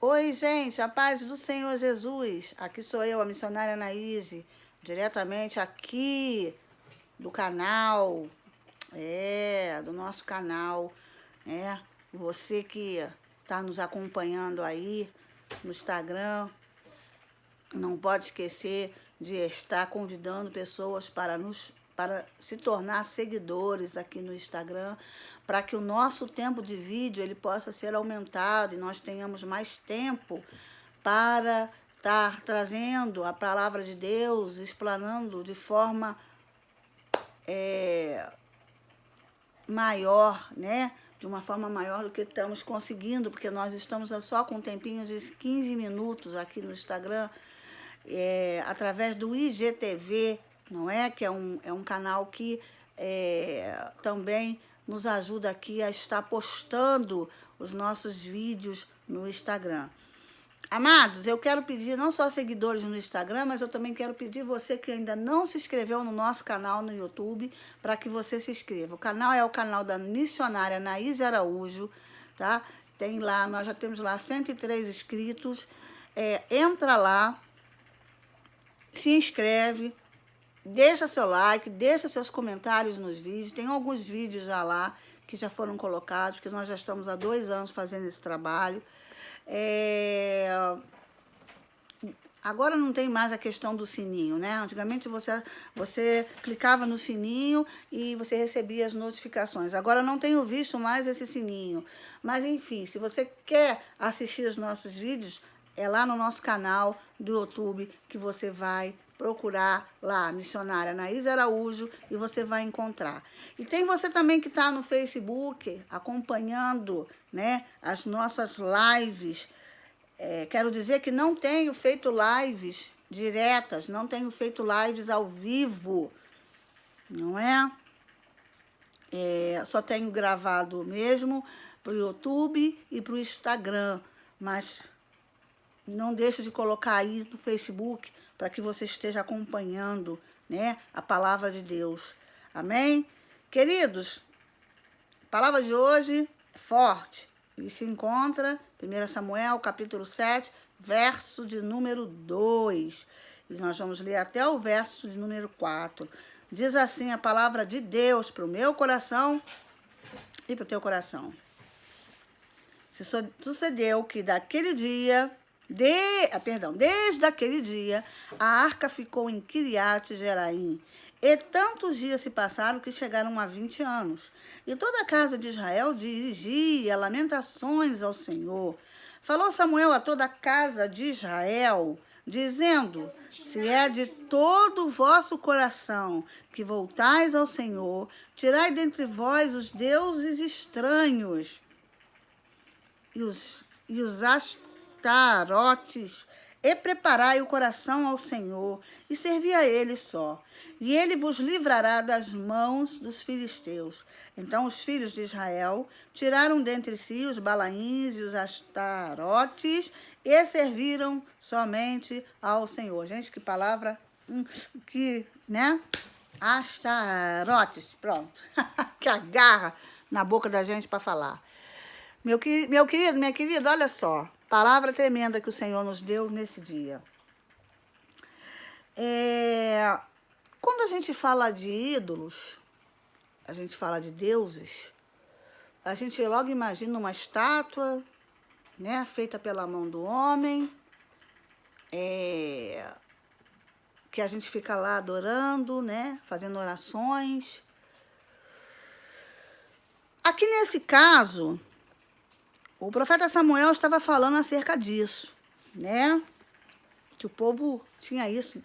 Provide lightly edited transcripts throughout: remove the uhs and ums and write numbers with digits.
Oi, gente, a paz do Senhor Jesus. Aqui sou eu, a missionária Anaíse, diretamente aqui do canal, do nosso canal, né? Você que está nos acompanhando aí no Instagram, não pode esquecer de estar convidando pessoas para se tornar seguidores aqui no Instagram, para que o nosso tempo de vídeo ele possa ser aumentado e nós tenhamos mais tempo para estar trazendo a palavra de Deus, explanando de forma maior, né? De uma forma maior do que estamos conseguindo, porque nós estamos só com um tempinho de 15 minutos aqui no Instagram, através do IGTV, não é? Que é um canal que também nos ajuda aqui a estar postando os nossos vídeos no Instagram. Amados, eu quero pedir não só seguidores no Instagram, mas eu também quero pedir você que ainda não se inscreveu no nosso canal no YouTube, para que você se inscreva. O canal é o canal da missionária Anaíse Araújo, tá? Tem lá, nós já temos lá 103 inscritos. Entra lá, se inscreve, deixa seu like, deixa seus comentários nos vídeos. Tem alguns vídeos já lá que já foram colocados, porque nós já estamos há 2 anos fazendo esse trabalho. Agora não tem mais a questão do sininho, né? Antigamente você clicava no sininho e você recebia as notificações. Agora não tenho visto mais esse sininho. Mas enfim, se você quer assistir os nossos vídeos, é lá no nosso canal do YouTube que você vai procurar lá, missionária Anaíse Araújo, e você vai encontrar. E tem você também que está no Facebook, acompanhando, né, as nossas lives. Quero dizer que não tenho feito lives diretas, não tenho feito lives ao vivo, não é? Só tenho gravado mesmo para o YouTube e para o Instagram, mas não deixo de colocar aí no Facebook para que você esteja acompanhando, né, a palavra de Deus. Amém? Queridos, a palavra de hoje é forte e se encontra em 1 Samuel, capítulo 7, verso de número 2. E nós vamos ler até o verso de número 4. Diz assim a palavra de Deus para o meu coração e para o teu coração. Sucedeu que desde aquele dia, a arca ficou em Quiriate-Jeraim. E tantos dias se passaram que chegaram a 20 anos. E toda a casa de Israel dirigia lamentações ao Senhor. Falou Samuel a toda a casa de Israel, dizendo: se é de todo o vosso coração que voltais ao Senhor, tirai dentre vós os deuses estranhos e os astarotes, e preparai o coração ao Senhor, e servi a Ele só. E Ele vos livrará das mãos dos filisteus. Então os filhos de Israel tiraram dentre si os Balaíns e os astarotes, e serviram somente ao Senhor. Gente, que palavra, né? Astarotes, pronto. Que agarra na boca da gente para falar. Meu querido, minha querida, olha só. Palavra tremenda que o Senhor nos deu nesse dia. Quando a gente fala de ídolos, a gente fala de deuses, a gente logo imagina uma estátua, né, feita pela mão do homem, que a gente fica lá adorando, né, fazendo orações. Aqui nesse caso, o profeta Samuel estava falando acerca disso, né? Que o povo tinha isso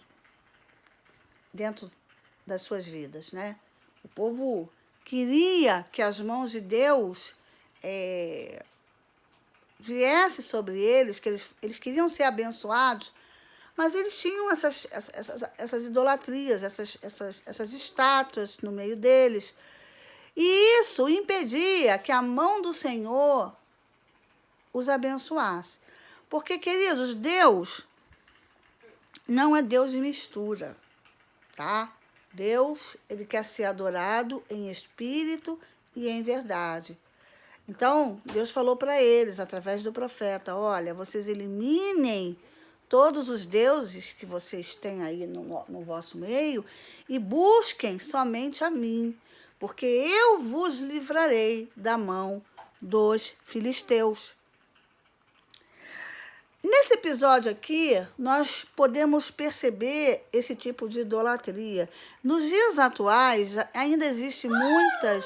dentro das suas vidas, né? O povo queria que as mãos de Deus viesse sobre eles, que eles queriam ser abençoados, mas eles tinham essas idolatrias, essas estátuas no meio deles. E isso impedia que a mão do Senhor os abençoasse. Porque, queridos, Deus não é Deus de mistura, tá? Deus, ele quer ser adorado em espírito e em verdade. Então, Deus falou para eles, através do profeta, olha, vocês eliminem todos os deuses que vocês têm aí no vosso meio e busquem somente a mim, porque eu vos livrarei da mão dos filisteus. Nesse episódio aqui, nós podemos perceber esse tipo de idolatria. Nos dias atuais, ainda existem muitas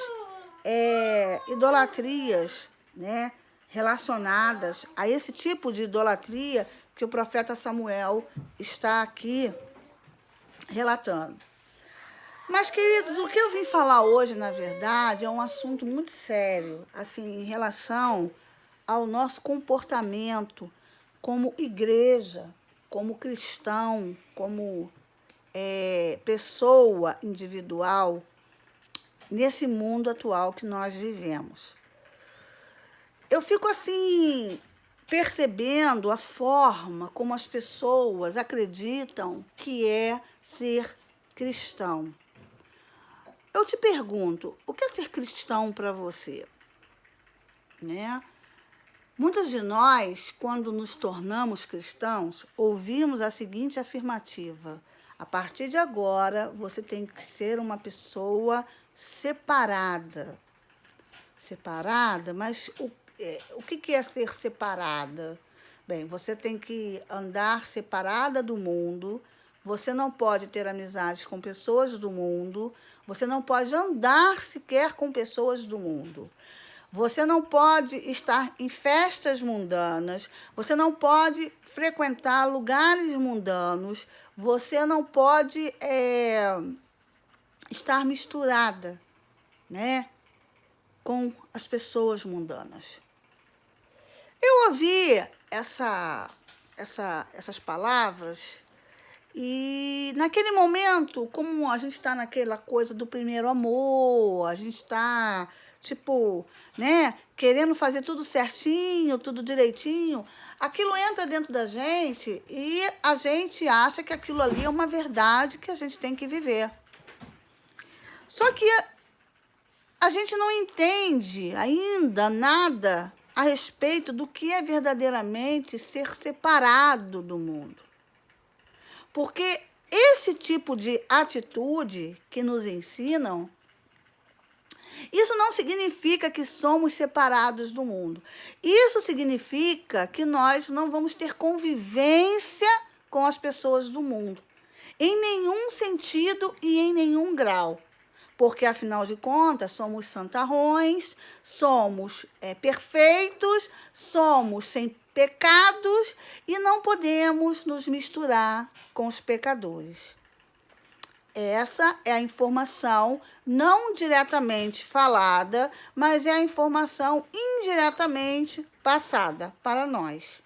idolatrias, né, relacionadas a esse tipo de idolatria que o profeta Samuel está aqui relatando. Mas, queridos, o que eu vim falar hoje, na verdade, é um assunto muito sério, assim, em relação ao nosso comportamento como igreja, como cristão, como pessoa individual, nesse mundo atual que nós vivemos. Eu fico assim, percebendo a forma como as pessoas acreditam que é ser cristão. Eu te pergunto, o que é ser cristão para você? Né? Muitos de nós, quando nos tornamos cristãos, ouvimos a seguinte afirmativa: a partir de agora, você tem que ser uma pessoa separada. Separada? Mas o que é ser separada? Bem, você tem que andar separada do mundo, você não pode ter amizades com pessoas do mundo, você não pode andar sequer com pessoas do mundo. Você não pode estar em festas mundanas, você não pode frequentar lugares mundanos, você não pode estar misturada, né, com as pessoas mundanas. Eu ouvi essas palavras e, naquele momento, como a gente está naquela coisa do primeiro amor, a gente está, tipo, né, querendo fazer tudo certinho, tudo direitinho, aquilo entra dentro da gente e a gente acha que aquilo ali é uma verdade que a gente tem que viver. Só que a gente não entende ainda nada a respeito do que é verdadeiramente ser separado do mundo. Porque esse tipo de atitude que nos ensinam, isso não significa que somos separados do mundo. Isso significa que nós não vamos ter convivência com as pessoas do mundo, em nenhum sentido e em nenhum grau. Porque, afinal de contas, somos santarrões, somos perfeitos, somos sem pecados e não podemos nos misturar com os pecadores. Essa é a informação não diretamente falada, mas é a informação indiretamente passada para nós.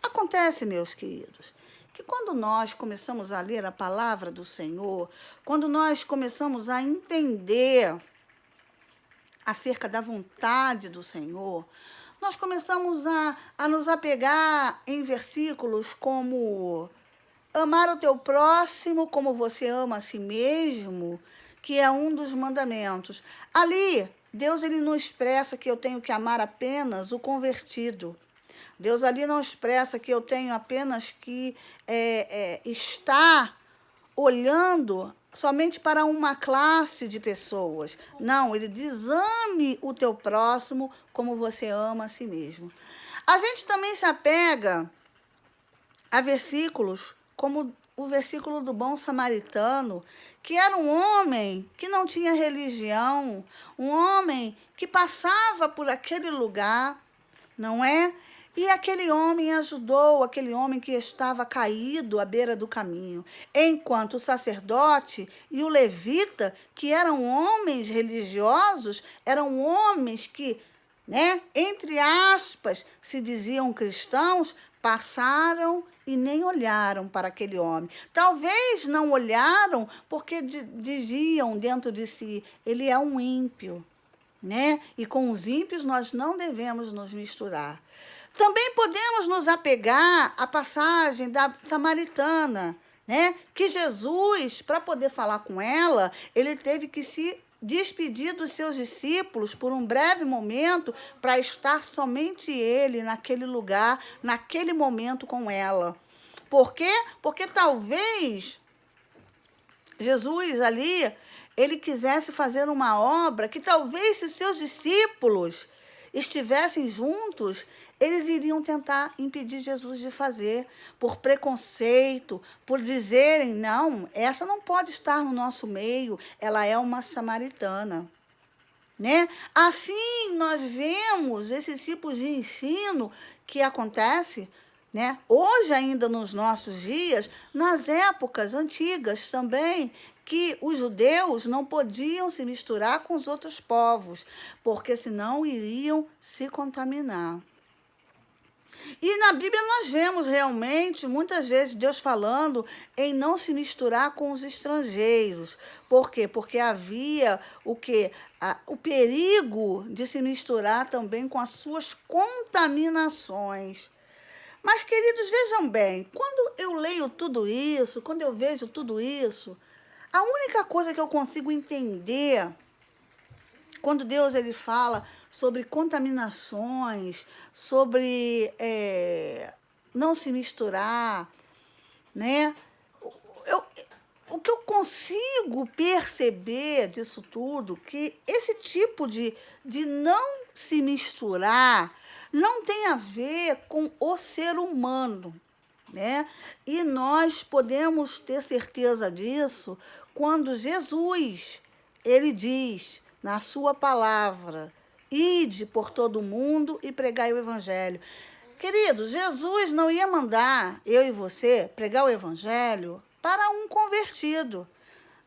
Acontece, meus queridos, que quando nós começamos a ler a palavra do Senhor, quando nós começamos a entender acerca da vontade do Senhor, nós começamos a nos apegar em versículos como amar o teu próximo como você ama a si mesmo, que é um dos mandamentos. Ali, Deus ele não expressa que eu tenho que amar apenas o convertido. Deus ali não expressa que eu tenho apenas que estar olhando somente para uma classe de pessoas. Não, ele diz, ame o teu próximo como você ama a si mesmo. A gente também se apega a versículos como o versículo do bom samaritano, que era um homem que não tinha religião, um homem que passava por aquele lugar, não é? E aquele homem ajudou aquele homem que estava caído à beira do caminho, enquanto o sacerdote e o levita, que eram homens religiosos, eram homens que, né, entre aspas, se diziam cristãos, passaram e nem olharam para aquele homem. Talvez não olharam porque diziam dentro de si, ele é um ímpio, né? E com os ímpios nós não devemos nos misturar. Também podemos nos apegar à passagem da samaritana, né? Que Jesus, para poder falar com ela, ele teve que se despedir dos seus discípulos por um breve momento para estar somente ele naquele lugar, naquele momento com ela. Por quê? Porque talvez Jesus ali, ele quisesse fazer uma obra que talvez se os seus discípulos estivessem juntos, eles iriam tentar impedir Jesus de fazer, por preconceito, por dizerem, não, essa não pode estar no nosso meio, ela é uma samaritana. Né? Assim, nós vemos esses tipos de ensino que acontece, né? Hoje ainda nos nossos dias, nas épocas antigas também, que os judeus não podiam se misturar com os outros povos, porque senão iriam se contaminar. E na Bíblia nós vemos realmente, muitas vezes, Deus falando em não se misturar com os estrangeiros. Por quê? Porque havia o quê? O perigo de se misturar também com as suas contaminações. Mas, queridos, vejam bem, quando eu leio tudo isso, quando eu vejo tudo isso, a única coisa que eu consigo entender quando Deus ele fala sobre contaminações, sobre não se misturar, né? O que eu consigo perceber disso tudo, que esse tipo de não se misturar não tem a ver com o ser humano, né? E nós podemos ter certeza disso quando Jesus, ele diz na sua palavra, ide por todo o mundo e pregai o evangelho. Querido, Jesus não ia mandar eu e você pregar o evangelho para um convertido.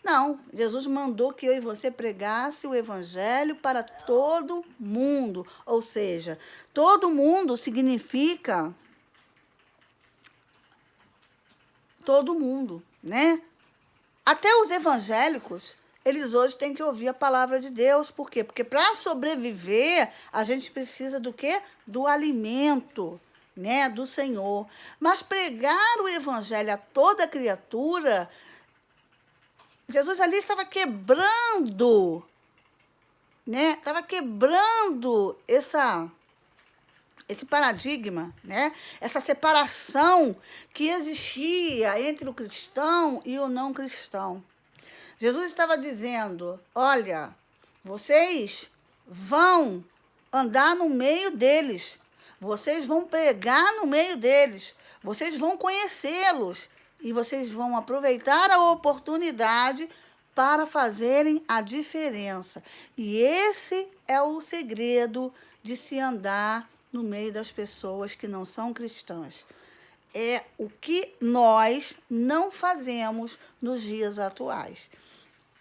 Não, Jesus mandou que eu e você pregasse o evangelho para todo mundo. Ou seja, todo mundo significa todo mundo, né? Até os evangélicos, eles hoje têm que ouvir a palavra de Deus. Por quê? Porque para sobreviver, a gente precisa do quê? Do alimento, né? Do Senhor. Mas pregar o evangelho a toda criatura, Jesus ali estava quebrando, né? Estava quebrando esse paradigma, né? Essa separação que existia entre o cristão e o não cristão. Jesus estava dizendo, olha, vocês vão andar no meio deles, vocês vão pregar no meio deles, vocês vão conhecê-los e vocês vão aproveitar a oportunidade para fazerem a diferença. E esse é o segredo de se andar no meio das pessoas que não são cristãs. É o que nós não fazemos nos dias atuais.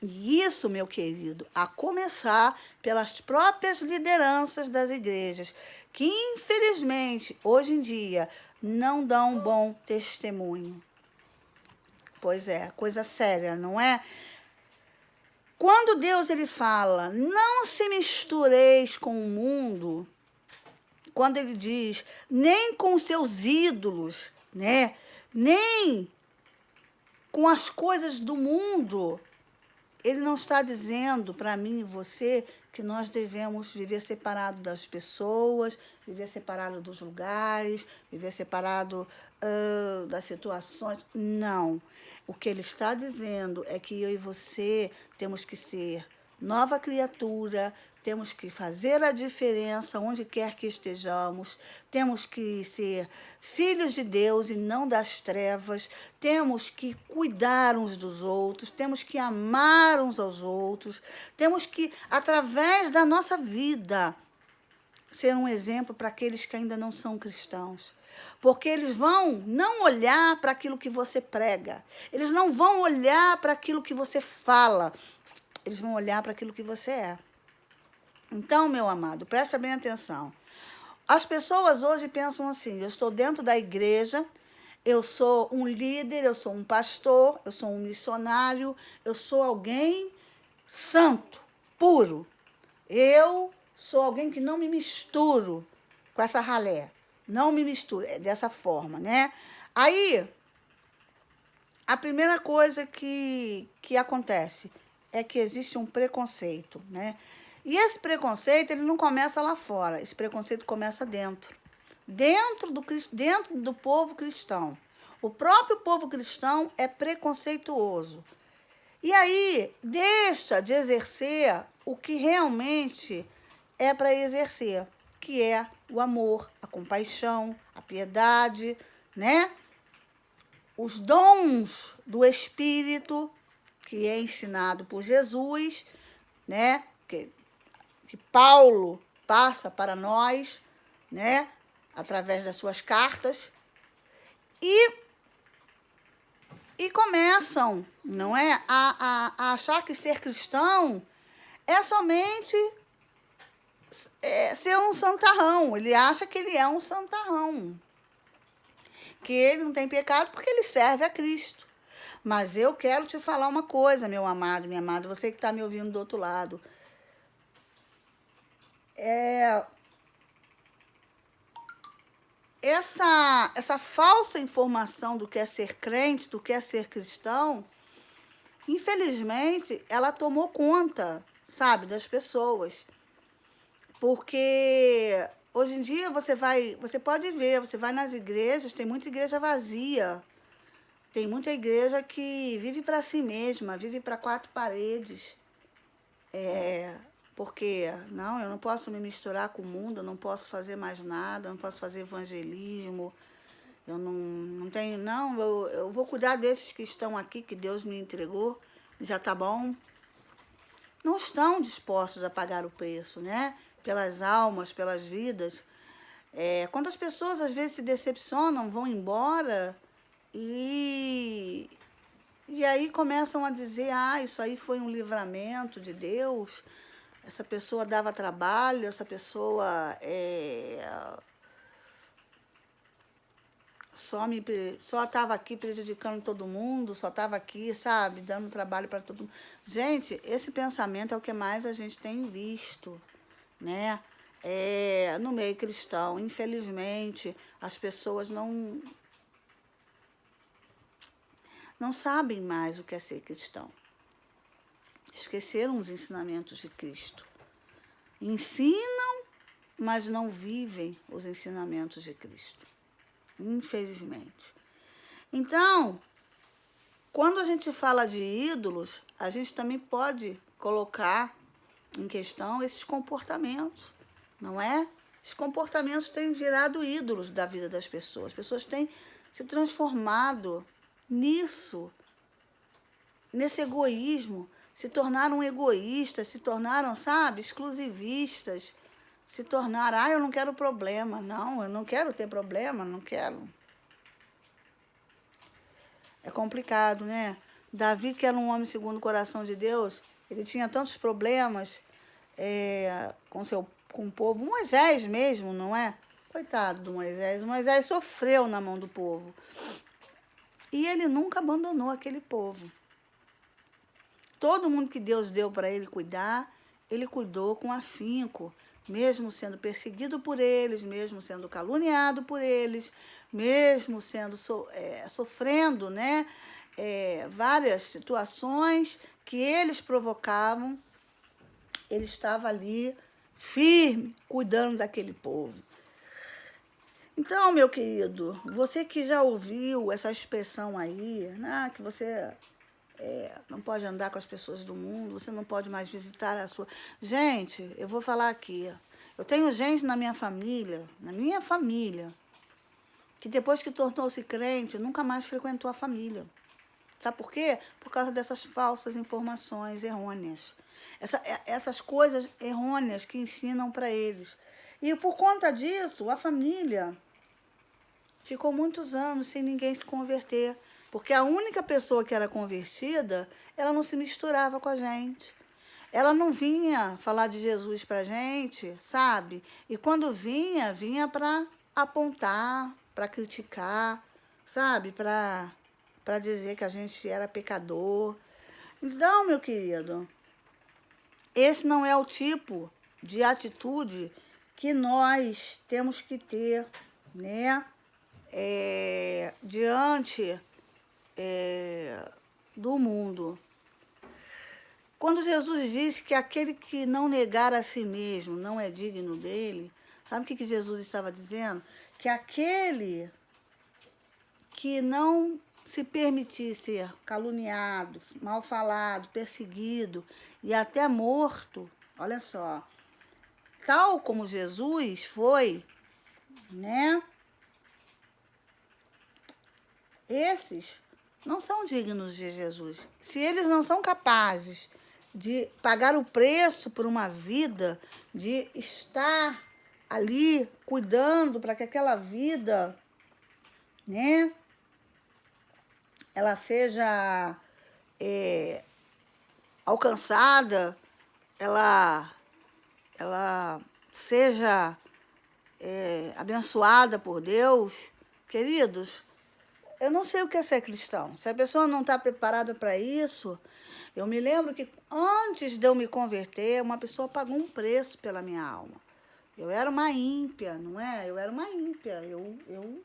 E isso, meu querido, a começar pelas próprias lideranças das igrejas, que infelizmente, hoje em dia, não dão um bom testemunho. Pois é, coisa séria, não é? Quando Deus ele fala, não se mistureis com o mundo, quando ele diz, nem com seus ídolos, né? Nem com as coisas do mundo, ele não está dizendo para mim e você que nós devemos viver separado das pessoas, viver separado dos lugares, viver separado das situações. Não. O que ele está dizendo é que eu e você temos que ser nova criatura, temos que fazer a diferença onde quer que estejamos, temos que ser filhos de Deus e não das trevas, temos que cuidar uns dos outros, temos que amar uns aos outros, temos que, através da nossa vida, ser um exemplo para aqueles que ainda não são cristãos. Porque eles vão não olhar para aquilo que você prega, eles não vão olhar para aquilo que você fala, eles vão olhar para aquilo que você é. Então, meu amado, presta bem atenção. As pessoas hoje pensam assim, eu estou dentro da igreja, eu sou um líder, eu sou um pastor, eu sou um missionário, eu sou alguém santo, puro. Eu sou alguém que não me misturo com essa ralé. Não me misturo, é dessa forma, né? Aí, a primeira coisa que acontece, é que existe um preconceito, né? E esse preconceito, ele não começa lá fora, esse preconceito começa dentro. Dentro do povo cristão. O próprio povo cristão é preconceituoso. E aí, deixa de exercer o que realmente é para exercer, que é o amor, a compaixão, a piedade, né? Os dons do Espírito, que é ensinado por Jesus, né? Que Paulo passa para nós, né? Através das suas cartas. E começam, não é, a achar que ser cristão é somente ser um santarrão. Ele acha que ele é um santarrão, que ele não tem pecado porque ele serve a Cristo. Mas eu quero te falar uma coisa, meu amado, minha amada, você que está me ouvindo do outro lado. Essa falsa informação do que é ser crente, do que é ser cristão, infelizmente, ela tomou conta, sabe, das pessoas. Porque hoje em dia você pode ver, você vai nas igrejas, tem muita igreja vazia. Tem muita igreja que vive para si mesma, vive para quatro paredes. Porque, não, eu não posso me misturar com o mundo, eu não posso fazer mais nada, eu não posso fazer evangelismo, eu não tenho, não, eu vou cuidar desses que estão aqui, que Deus me entregou, já tá bom. Não estão dispostos a pagar o preço, né? Pelas almas, pelas vidas. Quantas pessoas às vezes se decepcionam, vão embora e aí começam a dizer, isso aí foi um livramento de Deus, essa pessoa dava trabalho, essa pessoa só estava aqui prejudicando todo mundo, só estava aqui, sabe, dando trabalho para todo mundo. Gente, esse pensamento é o que mais a gente tem visto, né? No meio cristão. Infelizmente, as pessoas não sabem mais o que é ser cristão. Esqueceram os ensinamentos de Cristo. Ensinam, mas não vivem os ensinamentos de Cristo. Infelizmente. Então, quando a gente fala de ídolos, a gente também pode colocar em questão esses comportamentos, não é? Esses comportamentos têm virado ídolos da vida das pessoas. As pessoas têm se transformado nisso, nesse egoísmo, se tornaram egoístas, se tornaram, sabe, exclusivistas, se tornaram, eu não quero problema, não, eu não quero ter problema, não quero. É complicado, né? Davi, que era um homem segundo o coração de Deus, ele tinha tantos problemas com o povo. Moisés mesmo, não é? Coitado do Moisés. Moisés sofreu na mão do povo. E ele nunca abandonou aquele povo. Todo mundo que Deus deu para ele cuidar, ele cuidou com afinco, mesmo sendo perseguido por eles, mesmo sendo caluniado por eles, mesmo sendo sofrendo, né, várias situações que eles provocavam, ele estava ali firme, cuidando daquele povo. Então, meu querido, você que já ouviu essa expressão aí, né, que você não pode andar com as pessoas do mundo, você não pode mais visitar a sua... Gente, eu vou falar aqui. Eu tenho gente na minha família, que depois que tornou-se crente, nunca mais frequentou a família. Sabe por quê? Por causa dessas falsas informações errôneas. Essas coisas errôneas que ensinam para eles. E por conta disso, a família ficou muitos anos sem ninguém se converter. Porque a única pessoa que era convertida, ela não se misturava com a gente. Ela não vinha falar de Jesus para a gente, sabe? E quando vinha para apontar, para criticar, sabe? Para dizer que a gente era pecador. Então, meu querido, esse não é o tipo de atitude que nós temos que ter, né? Diante do mundo. Quando Jesus disse que aquele que não negar a si mesmo não é digno dele, sabe o que Jesus estava dizendo? Que aquele que não se permitir ser caluniado, mal falado, perseguido e até morto, olha só, tal como Jesus foi, né? Esses não são dignos de Jesus. Se eles não são capazes de pagar o preço por uma vida, de estar ali cuidando para que aquela vida, né, ela seja alcançada, ela seja abençoada por Deus, queridos, eu não sei o que é ser cristão. Se a pessoa não está preparada para isso, eu me lembro que antes de eu me converter, uma pessoa pagou um preço pela minha alma. Eu era uma ímpia, não é? Eu era uma ímpia. Eu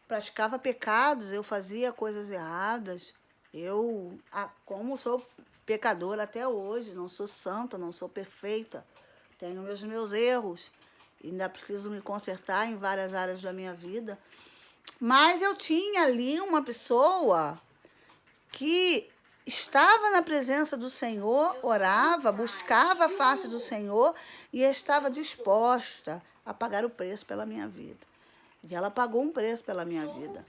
praticava pecados, eu fazia coisas erradas. Eu, como sou pecadora até hoje, não sou santa, não sou perfeita. Tenho os meus erros. Ainda preciso me consertar em várias áreas da minha vida. Mas eu tinha ali uma pessoa que estava na presença do Senhor, orava, buscava a face do Senhor e estava disposta a pagar o preço pela minha vida. E ela pagou um preço pela minha vida,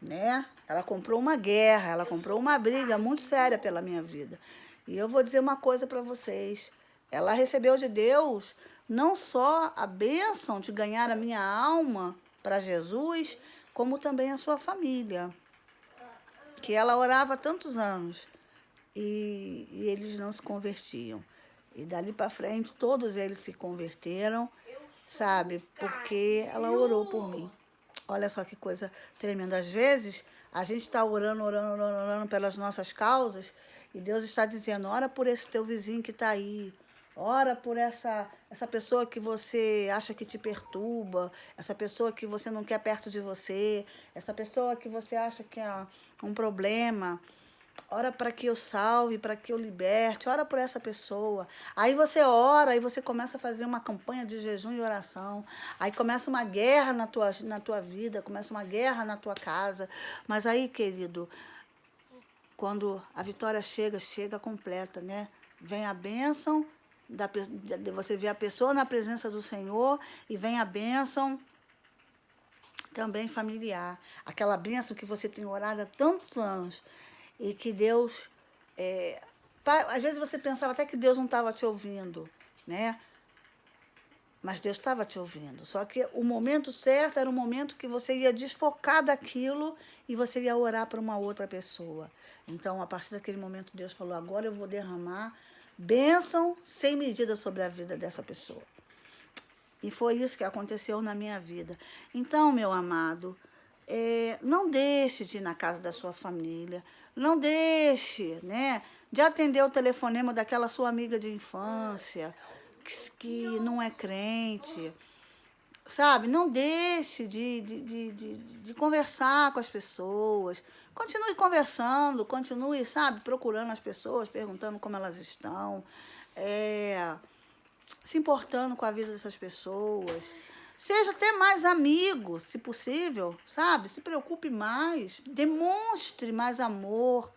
né? Ela comprou uma guerra, ela comprou uma briga muito séria pela minha vida. E eu vou dizer uma coisa para vocês. Ela recebeu de Deus não só a bênção de ganhar a minha alma para Jesus, como também a sua família, que ela orava há tantos anos e eles não se convertiam. E dali para frente, todos eles se converteram, sabe? Porque ela orou por mim. Olha só que coisa tremenda. Às vezes, a gente está orando pelas nossas causas e Deus está dizendo, ora por esse teu vizinho que está aí. Ora por essa pessoa que você acha que te perturba, essa pessoa que você não quer perto de você, essa pessoa que você acha que é um problema. Ora para que eu salve, para que eu liberte, ora por essa pessoa. Aí você ora, aí você começa a fazer uma campanha de jejum e oração. Aí começa uma guerra na tua vida, começa uma guerra na tua casa. Mas aí, querido, quando a vitória chega completa, né? Vem a bênção, você vê a pessoa na presença do Senhor e vem a bênção também familiar. Aquela bênção que você tem orado há tantos anos e que Deus... às vezes você pensava até que Deus não estava te ouvindo, né? Mas Deus estava te ouvindo. Só que o momento certo era o momento que você ia desfocar daquilo e você ia orar para uma outra pessoa. Então, a partir daquele momento, Deus falou, agora eu vou derramar bênção sem medida sobre a vida dessa pessoa. E foi isso que aconteceu na minha vida. Então, meu amado, não deixe de ir na casa da sua família, não deixe, né, de atender o telefonema daquela sua amiga de infância, que não é crente, sabe? Não deixe de conversar com as pessoas. Continue conversando, continue, sabe, procurando as pessoas, perguntando como elas estão, se importando com a vida dessas pessoas. Seja até mais amigo, se possível, sabe? Se preocupe mais, demonstre mais amor,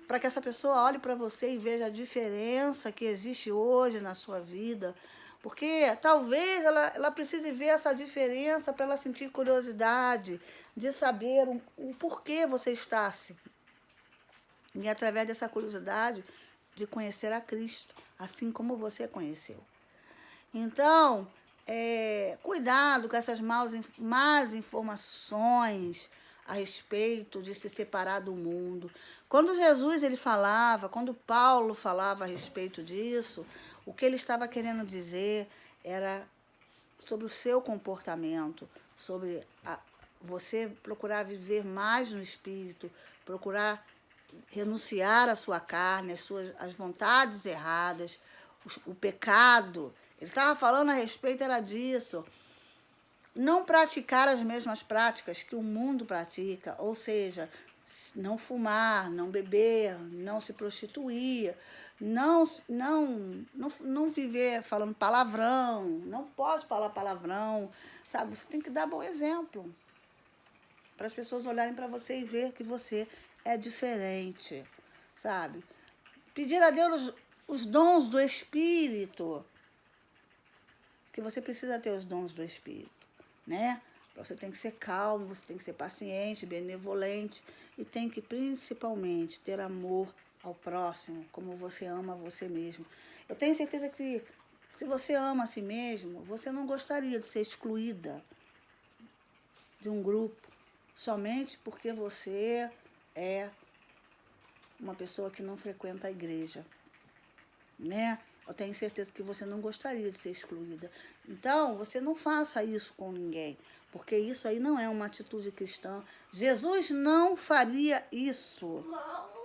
para que essa pessoa olhe para você e veja a diferença que existe hoje na sua vida. Porque talvez ela precise ver essa diferença para ela sentir curiosidade, de saber o porquê você está assim. E através dessa curiosidade, de conhecer a Cristo, assim como você conheceu. Então, cuidado com essas más informações a respeito de se separar do mundo. Quando Jesus quando Paulo falava a respeito disso, o que ele estava querendo dizer era sobre o seu comportamento, sobre você procurar viver mais no Espírito, procurar renunciar à sua carne, às vontades erradas, o pecado. Ele estava falando a respeito, era disso. Não praticar as mesmas práticas que o mundo pratica, ou seja, não fumar, não beber, não se prostituir, não viver falando palavrão, não pode falar palavrão, sabe? Você tem que dar bom exemplo para as pessoas olharem para você e ver que você é diferente, sabe? Pedir a Deus os dons do Espírito, que você precisa ter os dons do Espírito, né? Você tem que ser calmo, você tem que ser paciente, benevolente e tem que principalmente ter amor ao próximo, como você ama você mesmo. Eu tenho certeza que se você ama a si mesmo, você não gostaria de ser excluída de um grupo somente porque você é uma pessoa que não frequenta a igreja, né? Eu tenho certeza que você não gostaria de ser excluída. Então, você não faça isso com ninguém, porque isso aí não é uma atitude cristã. Jesus não faria isso,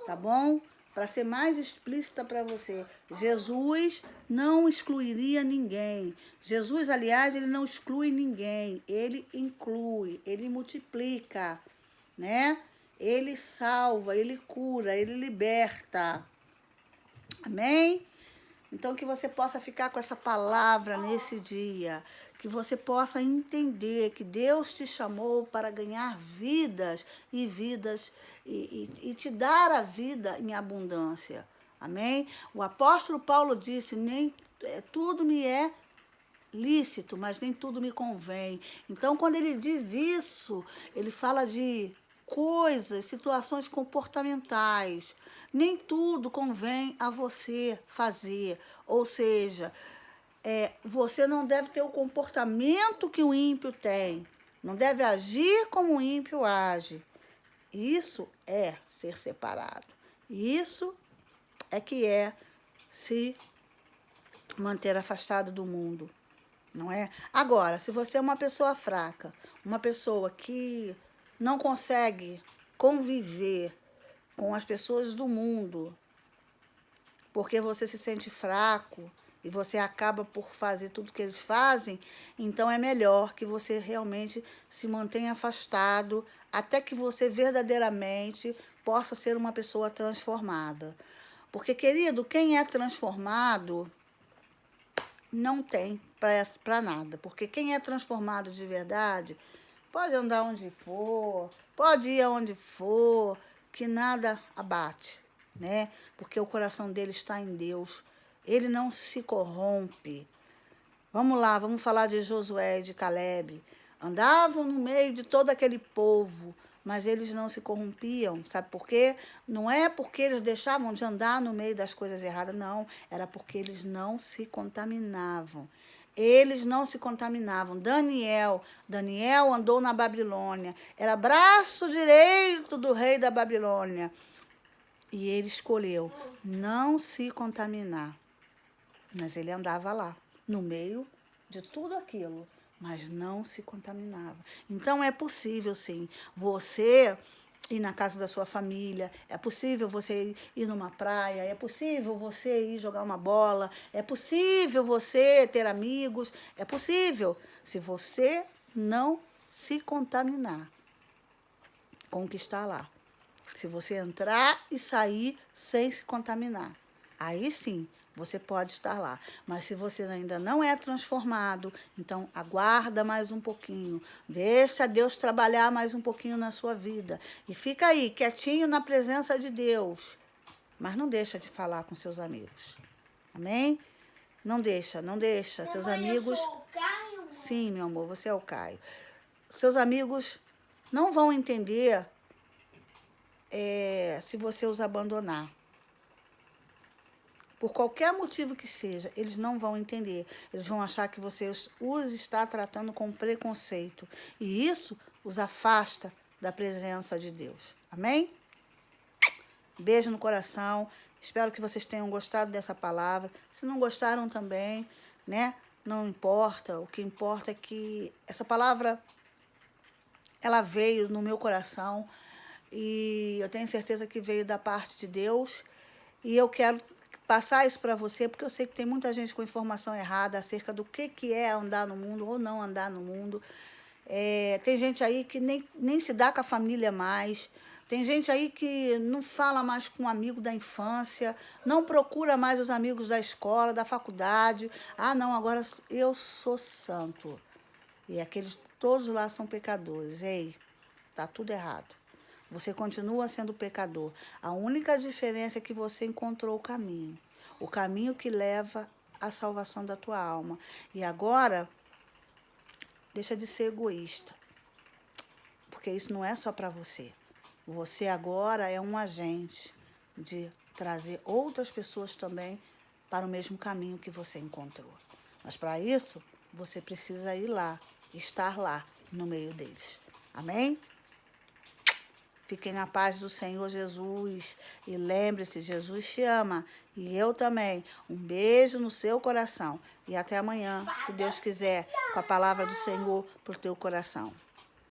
tá bom? Para ser mais explícita para você, Jesus não excluiria ninguém. Jesus, aliás, ele não exclui ninguém, ele inclui, ele multiplica, né? Ele salva, ele cura, ele liberta. Amém? Então, que você possa ficar com essa palavra nesse dia, que você possa entender que Deus te chamou para ganhar vidas e vidas e te dar a vida em abundância. Amém? O apóstolo Paulo disse, nem tudo me é lícito, mas nem tudo me convém. Então, quando ele diz isso, ele fala de coisas, situações comportamentais. Nem tudo convém a você fazer. Ou seja, você não deve ter o comportamento que o ímpio tem. Não deve agir como o ímpio age. Isso é ser separado. Isso é que é se manter afastado do mundo. Não é? Agora, se você é uma pessoa fraca, uma pessoa que não consegue conviver com as pessoas do mundo, porque você se sente fraco e você acaba por fazer tudo que eles fazem, então é melhor que você realmente se mantenha afastado até que você verdadeiramente possa ser uma pessoa transformada. Porque, querido, quem é transformado não tem para nada, porque quem é transformado de verdade pode andar onde for, pode ir aonde for, que nada abate, né? Porque o coração dele está em Deus, ele não se corrompe. Vamos lá, vamos falar de Josué e de Calebe. Andavam no meio de todo aquele povo, mas eles não se corrompiam. Sabe por quê? Não é porque eles deixavam de andar no meio das coisas erradas, não. Era porque eles não se contaminavam. Eles não se contaminavam. Daniel andou na Babilônia. Era braço direito do rei da Babilônia. E ele escolheu não se contaminar. Mas ele andava lá, no meio de tudo aquilo, mas não se contaminava. Então, é possível, sim, você ir na casa da sua família, é possível você ir numa praia, é possível você ir jogar uma bola, é possível você ter amigos, é possível, se você não se contaminar com o que está lá. Se você entrar e sair sem se contaminar, aí sim, você pode estar lá. Mas se você ainda não é transformado, então aguarda mais um pouquinho. Deixa Deus trabalhar mais um pouquinho na sua vida. E fica aí, quietinho na presença de Deus. Mas não deixa de falar com seus amigos. Amém? Não deixa. Seus amigos... Eu sou o Caio? Sim, meu amor, você é o Caio. Seus amigos não vão entender se você os abandonar. Por qualquer motivo que seja, eles não vão entender. Eles vão achar que você os está tratando com preconceito. E isso os afasta da presença de Deus. Amém? Beijo no coração. Espero que vocês tenham gostado dessa palavra. Se não gostaram também, né? Não importa. O que importa é que essa palavra, ela veio no meu coração. E eu tenho certeza que veio da parte de Deus. E eu quero passar isso para você, porque eu sei que tem muita gente com informação errada acerca do que é andar no mundo ou não andar no mundo. Tem gente aí que nem se dá com a família mais, Tem gente aí que não fala mais com um amigo da infância, não procura mais os amigos da escola, da faculdade. Ah, não, agora eu sou santo. E aqueles todos lá são pecadores. Ei, tá tudo errado. Você continua sendo pecador. A única diferença é que você encontrou o caminho que leva à salvação da tua alma. E agora, deixa de ser egoísta, porque isso não é só para você. Você agora é um agente de trazer outras pessoas também para o mesmo caminho que você encontrou. Mas para isso, você precisa ir lá, estar lá no meio deles. Amém? Fiquem na paz do Senhor Jesus. E lembre-se, Jesus te ama. E eu também. Um beijo no seu coração. E até amanhã, se Deus quiser, com a palavra do Senhor para o teu coração.